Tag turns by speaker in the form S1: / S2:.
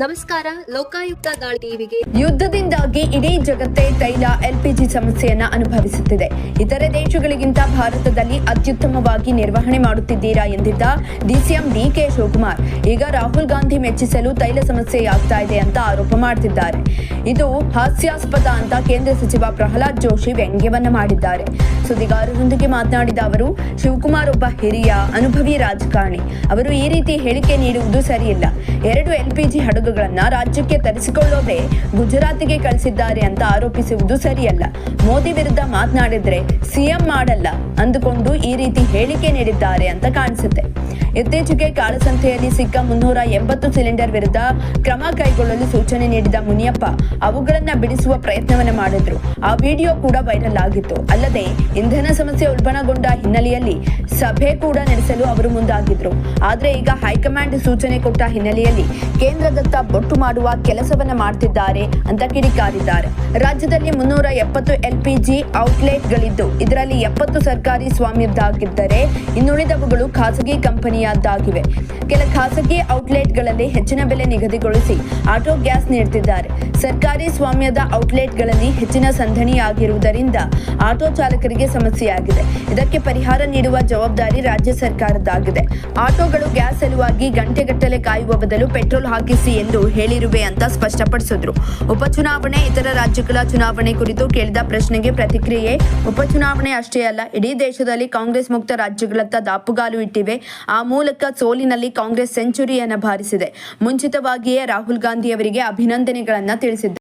S1: ನಮಸ್ಕಾರ. ಲೋಕಾಯುಕ್ತ ದಾಳಿ ಟಿವಿಗೆ.
S2: ಯುದ್ಧದಿಂದಾಗಿ ಇಡೀ ಜಗತ್ತೇ ತೈಲ ಎಲ್ಪಿಜಿ ಸಮಸ್ಯೆಯನ್ನ ಅನುಭವಿಸುತ್ತಿದೆ. ಇತರೆ ದೇಶಗಳಿಗಿಂತ ಭಾರತದಲ್ಲಿ ಅತ್ಯುತ್ತಮವಾಗಿ ನಿರ್ವಹಣೆ ಮಾಡುತ್ತಿದ್ದೀರಾ ಎಂದಿದ್ದ ಡಿಸಿಎಂ ಡಿಕೆ ಶಿವಕುಮಾರ್ ಈಗ ರಾಹುಲ್ ಗಾಂಧಿ ಮೆಚ್ಚಿಸಲು ತೈಲ ಸಮಸ್ಯೆಯಾಗ್ತಾ ಇದೆ ಅಂತ ಆರೋಪ ಮಾಡುತ್ತಿದ್ದಾರೆ. ಇದು ಹಾಸ್ಯಾಸ್ಪದ ಅಂತ ಕೇಂದ್ರ ಸಚಿವ ಪ್ರಹ್ಲಾದ್ ಜೋಶಿ ವ್ಯಂಗ್ಯವನ್ನ ಮಾಡಿದ್ದಾರೆ. ಸುದ್ದಿಗಾರರೊಂದಿಗೆ ಮಾತನಾಡಿದ ಅವರು, ಶಿವಕುಮಾರ್ ಒಬ್ಬ ಹಿರಿಯ ಅನುಭವಿ ರಾಜಕಾರಣಿ. ಅವರು ಈ ರೀತಿ ಹೇಳಿಕೆ ನೀಡುವುದು ಸರಿಯಿಲ್ಲ. 2 ಎಲ್ಪಿಜಿ ಹಡಗುಗಳನ್ನ ರಾಜ್ಯಕ್ಕೆ ತರಿಸಿಕೊಳ್ಳೋದೇ ಗುಜರಾತಿಗೆ ಕಳಿಸಿದ್ದಾರೆ ಅಂತ ಆರೋಪಿಸುವುದು ಸರಿಯಲ್ಲ. ಮೋದಿ ವಿರುದ್ಧ ಮಾತನಾಡಿದ್ರೆ ಸಿಎಂ ಮಾಡಲ್ಲ ಅಂದುಕೊಂಡು ಈ ರೀತಿ ಹೇಳಿಕೆ ನೀಡಿದ್ದಾರೆ ಅಂತ ಕಾಣಿಸುತ್ತೆ. ಇತ್ತೀಚೆಗೆ ಕಾಳಸಂತೆಯಲ್ಲಿ ಸಿಕ್ಕ 380 ಸಿಲಿಂಡರ್ ವಿರುದ್ಧ ಕ್ರಮ ಕೈಗೊಳ್ಳಲು ಸೂಚನೆ ನೀಡಿದ ಮುನಿಯಪ್ಪ ಅವುಗಳನ್ನ ಬಿಡಿಸುವ ಪ್ರಯತ್ನವನ್ನ ಮಾಡಿದ್ರು. ಆ ವಿಡಿಯೋ ಕೂಡ ವೈರಲ್ ಆಗಿತ್ತು. ಅಲ್ಲದೆ ಇಂಧನ ಸಮಸ್ಯೆ ಉಲ್ಬಣಗೊಂಡ ಹಿನ್ನೆಲೆಯಲ್ಲಿ ಸಭೆ ಕೂಡ ನಡೆಸಲು ಅವರು ಮುಂದಾಗಿದ್ರು. ಆದ್ರೆ ಈಗ ಹೈಕಮಾಂಡ್ ಸೂಚನೆ ಕೊಟ್ಟ ಹಿನ್ನೆಲೆಯಲ್ಲಿ ಕೇಂದ್ರದತ್ತ ಬೊಟ್ಟು ಮಾಡುವ ಕೆಲಸವನ್ನ ಮಾಡ್ತಿದ್ದಾರೆ ಅಂತ ಕಿಡಿಕಾರಿದ್ದಾರೆ. ರಾಜ್ಯದಲ್ಲಿ 370 ಎಲ್ಪಿಜಿ ಔಟ್ಲೆಟ್ಗಳಿದ್ದು ಇದರಲ್ಲಿ 70 ಸರ್ಕಾರಿ ಸ್ವಾಮ್ಯದ್ದಾಗಿದ್ದರೆ ಇನ್ನುಳಿದವುಗಳು ಖಾಸಗಿ ಕಂಪನಿಯದ್ದಾಗಿವೆ. ಕೆಲ ಖಾಸಗಿ ಔಟ್ಲೆಟ್ಗಳಲ್ಲಿ ಹೆಚ್ಚಿನ ಬೆಲೆ ನಿಗದಿಗೊಳಿಸಿ ಆಟೋ ಗ್ಯಾಸ್ ನೀಡುತ್ತಿದ್ದಾರೆ. ಸರ್ಕಾರಿ ಸ್ವಾಮ್ಯದ ಔಟ್ಲೆಟ್ಗಳಲ್ಲಿ ಹೆಚ್ಚಿನ ಸಂದಣಿಯಾಗಿರುವುದರಿಂದ ಆಟೋ ಚಾಲಕರಿಗೆ ಸಮಸ್ಯೆಯಾಗಿದೆ. ಇದಕ್ಕೆ ಪರಿಹಾರ ನೀಡುವ ಜವಾಬ್ದಾರಿ ರಾಜ್ಯ ಸರ್ಕಾರದ್ದಾಗಿದೆ. ಆಟೋಗಳು ಗ್ಯಾಸ್ ಸಲುವಾಗಿ ಗಂಟೆಗಟ್ಟಲೆ ಕಾಯುವ ಬದಲು ಪೆಟ್ರೋಲ್ ಹಾಕಿಸಿ ಎಂದು ಹೇಳಿರುವೆ ಅಂತ ಸ್ಪಷ್ಟಪಡಿಸಿದ್ರು. ಉಪಚುನಾವಣೆ, ಇತರ ರಾಜ್ಯಗಳ ಚುನಾವಣೆ ಕುರಿತು ಕೇಳಿದ ಪ್ರಶ್ನೆಗೆ ಪ್ರತಿಕ್ರಿಯೆ, ಉಪಚುನಾವಣೆ ಅಷ್ಟೇ ಅಲ್ಲ, ಇಡೀ ದೇಶದಲ್ಲಿ ಕಾಂಗ್ರೆಸ್ ಮುಕ್ತ ರಾಜ್ಯಗಳತ್ತ ದಾಪುಗಾಲು ಇಟ್ಟಿವೆ. ಆ ಮೂಲಕ ಸೋಲಿನಲ್ಲಿ ಕಾಂಗ್ರೆಸ್ ಸೆಂಚುರಿಯನ್ನ ಬಾರಿಸಿದೆ. ಮುಂಚಿತವಾಗಿಯೇ ರಾಹುಲ್ ಗಾಂಧಿ ಅವರಿಗೆ ಅಭಿನಂದನೆಗಳನ್ನ ತಿಳಿಸಿದ್ದಾರೆ.